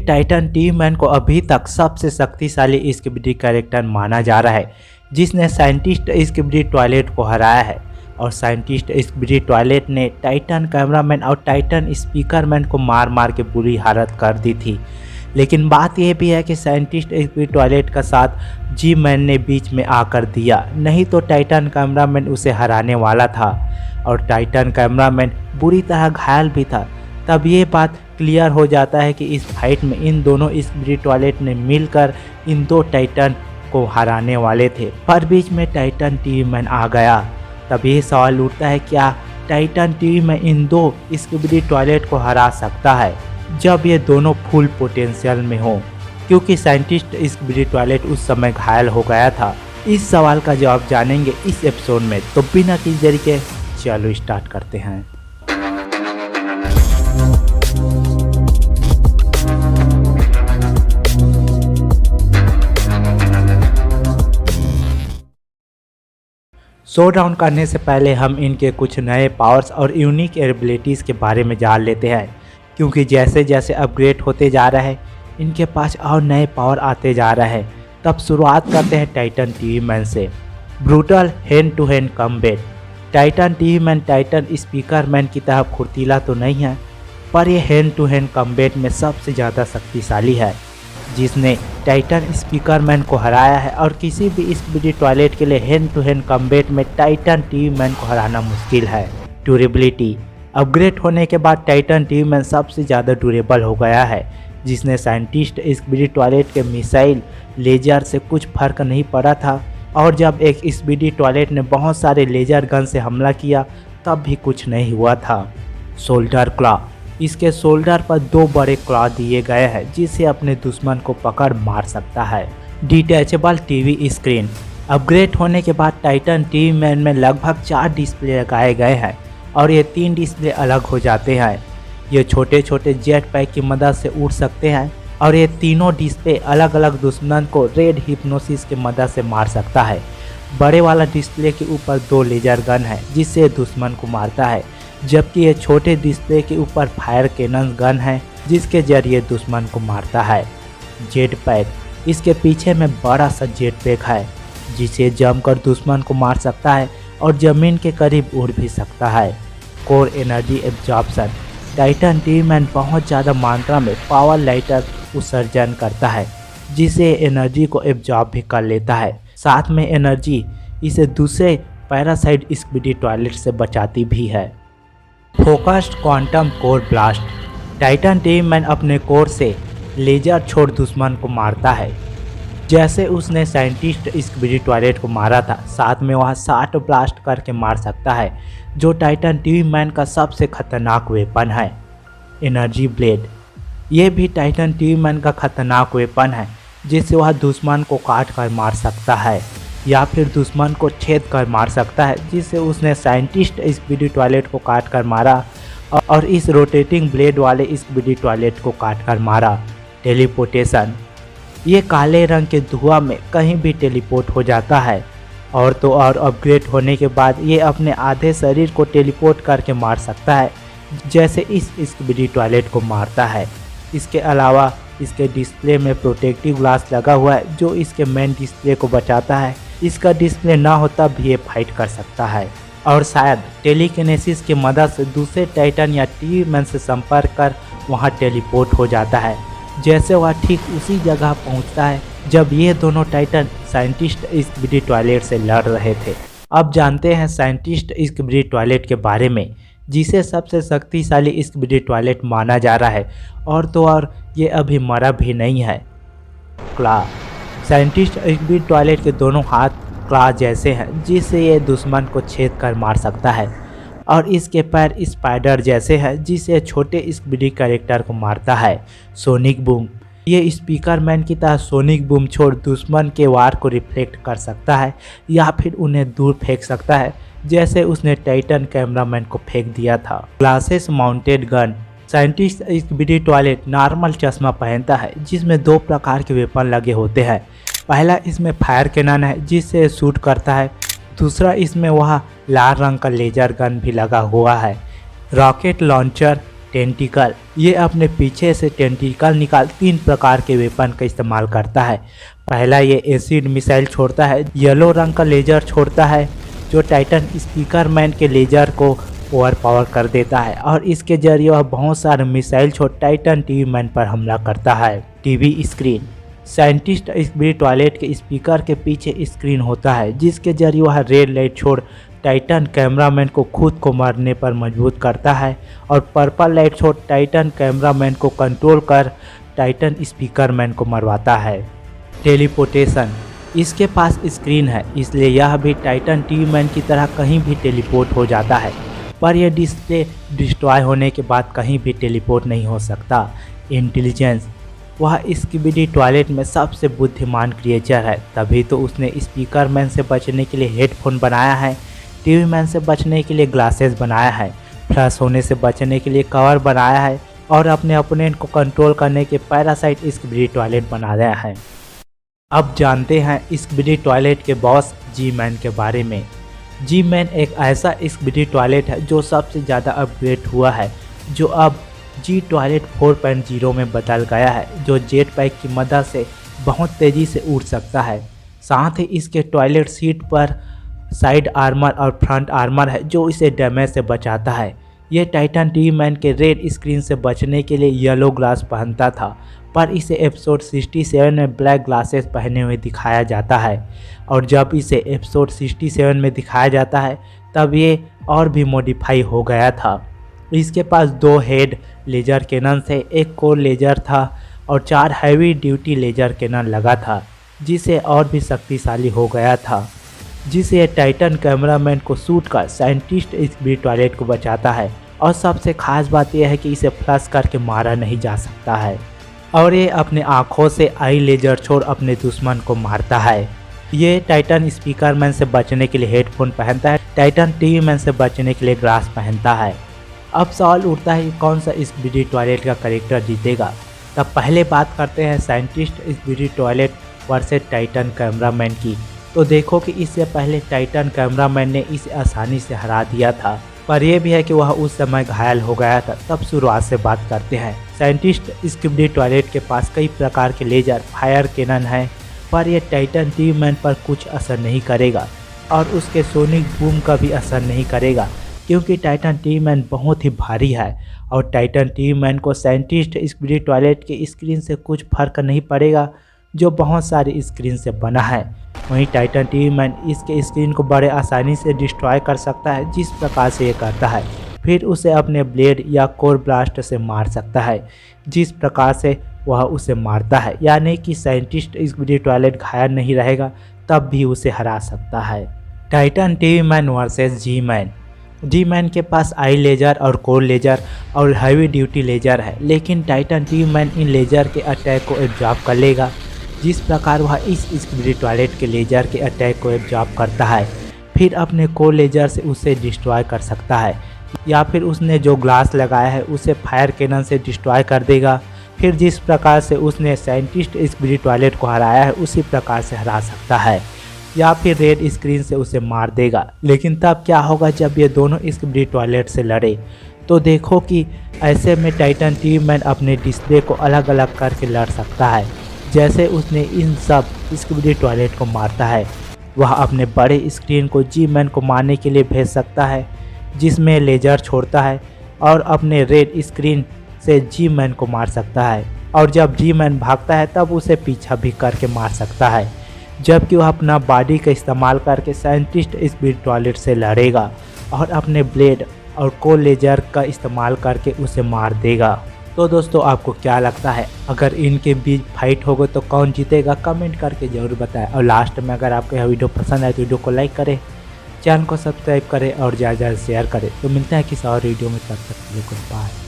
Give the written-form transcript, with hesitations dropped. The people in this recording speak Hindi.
टाइटन टीवी मैन को अभी तक सबसे शक्तिशाली स्किबिडी कैरेक्टर माना जा रहा है, जिसने साइंटिस्ट स्किबिडी टॉयलेट को हराया है। और साइंटिस्ट स्किबिडी टॉयलेट ने टाइटन कैमरामैन और टाइटन स्पीकरमैन को मार मार के बुरी हालत कर दी थी। लेकिन बात यह भी है कि साइंटिस्ट स्किबिडी टॉयलेट का साथ जी मैन ने बीच में आकर दिया, नहीं तो टाइटन कैमरामैन उसे हराने वाला था और टाइटन कैमरामैन बुरी तरह घायल भी था। तब ये बात क्लियर हो जाता है कि इस फाइट में इन दोनों स्किबिडी टॉयलेट ने मिलकर इन दो टाइटन को हराने वाले थे, पर बीच में टाइटन टीवी मैन आ गया। तब ये सवाल उठता है, क्या टाइटन टीवी मैन इन दो स्किबिडी टॉयलेट को हरा सकता है जब ये दोनों फुल पोटेंशियल में हो, क्योंकि साइंटिस्ट स्किबिडी टॉयलेट उस समय घायल हो गया था। इस सवाल का जवाब जानेंगे इस एपिसोड में, तो बिना किसी देरी के चलो स्टार्ट करते हैं। शो डाउन करने से पहले हम इनके कुछ नए पावर्स और यूनिक एबिलिटीज़ के बारे में जान लेते हैं, क्योंकि जैसे जैसे अपग्रेड होते जा रहा है इनके पास और नए पावर आते जा रहे हैं। तब शुरुआत करते हैं टाइटन टीवी मैन से। Brutal hand to hand combat. Titan TV Man Titan Speakerman की तरह फुर्तीला तो नहीं है, पर यह हैंड टू हैंड कॉम्बैट में सबसे ज़्यादा शक्तिशाली है, जिसने टाइटन स्पीकरमैन को हराया है। और किसी भी स्किबिडी टॉयलेट के लिए हैंड टू हैंड कॉम्बैट में टाइटन टीवी मैन को हराना मुश्किल है। ड्यूरेबिलिटी। अपग्रेड होने के बाद टाइटन टीवी मैन सबसे ज़्यादा ड्यूरेबल हो गया है, जिसने साइंटिस्ट स्किबिडी टॉयलेट के मिसाइल लेजर से कुछ फर्क नहीं पड़ा था। और जब एक स्किबिडी टॉयलेट ने बहुत सारे लेजर गन से हमला किया तब भी कुछ नहीं हुआ था। Shoulder claw. इसके शोल्डर पर दो बड़े क्लॉ दिए गए हैं, जिससे अपने दुश्मन को पकड़ मार सकता है। Detachable TV screen. अपग्रेड होने के बाद टाइटन टीवी मैन में लगभग 4 डिस्प्ले लगाए गए हैं और ये 3 डिस्प्ले अलग हो जाते हैं। ये छोटे छोटे जेट पैक की मदद से उड़ सकते हैं और ये तीनों डिस्प्ले अलग अलग दुश्मन को रेड हिप्नोसिस की मदद से मार सकता है। बड़े वाला डिस्प्ले के ऊपर 2 लेजर गन है, जिससे दुश्मन को मारता है, जबकि ये छोटे डिस्प्ले के ऊपर फायर कैनन गन है, जिसके जरिए दुश्मन को मारता है। Jet pack. इसके पीछे में बड़ा सा जेट पैक है, जिसे जमकर दुश्मन को मार सकता है और ज़मीन के करीब उड़ भी सकता है। Core energy absorption. Titan TV man बहुत ज़्यादा मात्रा में पावर लाइटर उत्सर्जन करता है, जिसे एनर्जी को एब्जॉर्ब भी कर लेता है। साथ में एनर्जी इसे दूसरे पैरासाइट स्किबिडी टॉयलेट से बचाती भी है। Focused quantum core blast. Titan TV man अपने कोर से लेजर छोड़ दुश्मन को मारता है, जैसे उसने साइंटिस्ट स्किबिडी टॉयलेट को मारा था। साथ में वह 60 ब्लास्ट करके मार सकता है, जो टाइटन टीवी मैन का सबसे खतरनाक वेपन है। Energy blade. ये भी टाइटन टीवी मैन का खतरनाक वेपन है, जिससे वह दुश्मन को काट कर मार सकता है या फिर दुश्मन को छेद कर मार सकता है, जिससे उसने साइंटिस्ट स्किबिडी टॉयलेट को काट कर मारा और इस रोटेटिंग ब्लेड वाले स्किबिडी टॉयलेट को काट कर मारा। टेलीपोर्टेशन। ये काले रंग के धुआं में कहीं भी टेलीपोर्ट हो जाता है, और तो और अपग्रेड होने के बाद ये अपने आधे शरीर को टेलीपोर्ट करके मार सकता है, जैसे इस स्किबिडी टॉयलेट को मारता है। इसके अलावा इसके डिस्प्ले में प्रोटेक्टिव ग्लास लगा हुआ है, जो इसके मेन डिस्प्ले को बचाता है। इसका डिस्प्ले ना हो तब भी ये फाइट कर सकता है, और शायद टेलीकिनेसिस की मदद से दूसरे टाइटन या टीवी मैन से संपर्क कर वहाँ टेलीपोर्ट हो जाता है, जैसे वह ठीक उसी जगह पहुँचता है जब ये दोनों टाइटन साइंटिस्ट स्किबिडी टॉयलेट से लड़ रहे थे। अब जानते हैं साइंटिस्ट स्किबिडी टॉयलेट के बारे में, जिसे सबसे शक्तिशाली स्किबिडी टॉयलेट माना जा रहा है, और तो और ये अभी मरा भी नहीं है। क्लॉ। साइंटिस्ट स्किबिडी टॉयलेट के दोनों हाथ क्लॉ जैसे हैं, जिससे ये दुश्मन को छेद कर मार सकता है, और इसके पैर स्पाइडर जैसे हैं, जिससे छोटे स्किबिडी कैरेक्टर को मारता है। Sonic boom. ये स्पीकरमैन की तरह सोनिक बूम छोड़ दुश्मन के वार को रिफ्लेक्ट कर सकता है या फिर उन्हें दूर फेंक सकता है, जैसे उसने टाइटन कैमरामैन को फेंक दिया था। Glasses mounted gun. Scientist skibidi toilet normal चश्मा पहनता है, जिसमें 2 प्रकार के वेपन लगे होते हैं। पहला इसमें फायर कैनन है, जिससे शूट करता है। दूसरा इसमें वह लाल रंग का लेजर गन भी लगा हुआ है। Rocket launcher tentacle. ये अपने पीछे से टेंटिकल निकाल 3 प्रकार के वेपन का इस्तेमाल करता है। पहला, ये एसिड मिसाइल छोड़ता है, येलो रंग का लेजर छोड़ता है जो टाइटन स्पीकर मैन के लेजर को ओवर पावर कर देता है, और इसके जरिए वह बहुत सारे मिसाइल छोड़ टाइटन टीवी मैन पर हमला करता है। TV screen. Scientist spirit toilet के स्पीकर के पीछे स्क्रीन होता है जिसके जरिए वह रेड लाइट छोड़ टाइटन कैमरामैन को खुद को मारने पर मजबूर करता है, और पर्पल लाइट छोड़ टाइटन कैमरामैन को कंट्रोल कर टाइटन स्पीकर मैन को मरवाता है। टेलीपोर्टेशन। इसके पास स्क्रीन है इसलिए यह भी टाइटन टीवी मैन की तरह कहीं भी टेलीपोर्ट हो जाता है, पर यह डिस्प्ले डिस्ट्रॉय होने के बाद कहीं भी टेलीपोर्ट नहीं हो सकता। इंटेलिजेंस। वह स्किबिडी टॉयलेट में सबसे बुद्धिमान क्रिएचर है, तभी तो उसने स्पीकर मैन से बचने के लिए हेडफोन बनाया है, टीवी मैन से बचने के लिए ग्लासेस बनाया है, फ्लश होने से बचने के लिए कवर बनाया है, और अपने ओपोनेंट को कंट्रोल करने के पैरासाइट स्किबिडी टॉयलेट बनाया है। अब जानते हैं स्किबिडी टॉयलेट के बॉस जी मैन के बारे में। जी मैन एक ऐसा स्किबिडी टॉयलेट है जो सबसे ज़्यादा अपग्रेड हुआ है, जो अब जी टॉयलेट 4.0 में बदल गया है, जो जेट पैक की मदद से बहुत तेज़ी से उड़ सकता है। साथ ही इसके टॉयलेट सीट पर साइड आर्मर और फ्रंट आर्मर है जो इसे डैमेज से बचाता है। ये टाइटन टीवी मैन के रेड स्क्रीन से बचने के लिए येलो ग्लास पहनता था, पर इसे एपिसोड 67 में ब्लैक ग्लासेस पहने हुए दिखाया जाता है, और जब इसे एपिसोड 67 में दिखाया जाता है तब ये और भी मॉडिफाई हो गया था। इसके पास 2 हेड लेजर कैनन थे, एक कोर लेजर था और 4 हैवी ड्यूटी लेजर कैनन लगा था, जिसे और भी शक्तिशाली हो गया था, जिसे टाइटन कैमरामैन को शूट कर साइंटिस्ट स्पिरिट टॉयलेट को बचाता है। और सबसे खास बात यह है कि इसे फ्लश करके मारा नहीं जा सकता है, और ये अपने आँखों से आई लेजर छोड़ अपने दुश्मन को मारता है। ये टाइटन स्पीकर मैन से बचने के लिए हेडफोन पहनता है, टाइटन टीवी मैन से बचने के लिए ग्लास पहनता है। अब सवाल उठता है कि कौन सा स्पिरिट टॉयलेट का कैरेक्टर जीतेगा। तब पहले बात करते हैं scientist spirit toilet versus Titan cameraman की। तो देखो कि इससे पहले टाइटन कैमरामैन ने इसे आसानी से हरा दिया था, पर यह भी है कि वह उस समय घायल हो गया था। तब शुरुआत से बात करते हैं। साइंटिस्ट स्किबिडी टॉयलेट के पास कई प्रकार के लेजर फायर कैनन हैं, पर यह टाइटन टीवी मैन पर कुछ असर नहीं करेगा, और उसके सोनिक बूम का भी असर नहीं करेगा, क्योंकि टाइटन टीवी मैन बहुत ही भारी है, और टाइटन टीवी मैन को साइंटिस्ट स्किबिडी टॉयलेट के स्क्रीन से कुछ फर्क नहीं पड़ेगा, जो बहुत सारी स्क्रीन से बना है। वहीं टाइटन टीवी मैन इसके स्क्रीन को बड़े आसानी से डिस्ट्रॉय कर सकता है, जिस प्रकार से ये करता है। फिर उसे अपने ब्लेड या कोर ब्लास्ट से मार सकता है, जिस प्रकार से वह उसे मारता है, यानी कि साइंटिस्ट स्किबिडी टॉयलेट घायल नहीं रहेगा तब भी उसे हरा सकता है। Titan TV Man versus G Man. G Man के पास आई लेजर और कोर लेजर और हैवी ड्यूटी लेजर है, लेकिन टाइटन टीवी मैन इन लेजर के अटैक को एब्जॉर्ब कर लेगा, जिस प्रकार वह इस स्किबिडी टॉयलेट के लेजर के अटैक को एब्जॉर्ब करता है। फिर अपने कोर लेजर से उसे डिस्ट्रॉय कर सकता है, या फिर उसने जो ग्लास लगाया है उसे फायर कैनन से डिस्ट्रॉय कर देगा। फिर जिस प्रकार से उसने साइंटिस्ट स्किबिडी टॉयलेट को हराया है उसी प्रकार से हरा सकता है, या फिर रेड स्क्रीन से उसे मार देगा। लेकिन तब क्या होगा जब ये दोनों स्किबिडी टॉयलेट से लड़े? तो देखो कि ऐसे में टाइटन टीवी मैन अपने डिस्प्ले को अलग अलग करके लड़ सकता है, जैसे उसने इन सब स्किबिडी टॉयलेट को मारता है। वह अपने बड़े स्क्रीन को जी मैन को मारने के लिए भेज सकता है, जिसमें लेजर छोड़ता है, और अपने रेड स्क्रीन से जी मैन को मार सकता है, और जब जी मैन भागता है तब उसे पीछा भी करके मार सकता है, जबकि वह अपना बॉडी का इस्तेमाल करके साइंटिस्ट स्पिरिट टॉयलेट से लड़ेगा और अपने ब्लेड और कोर लेजर का इस्तेमाल करके उसे मार देगा। तो दोस्तों आपको क्या लगता है, अगर इनके बीच फाइट होगा तो कौन जीतेगा? कमेंट करके ज़रूर बताएं। और लास्ट में अगर आपको यह वीडियो पसंद आए तो वीडियो को लाइक करें, चैनल को सब्सक्राइब करें और ज़्यादा से ज़्यादा शेयर करें। तो मिलते हैं किसी और वीडियो में, तब तक के लिए गुड बाय।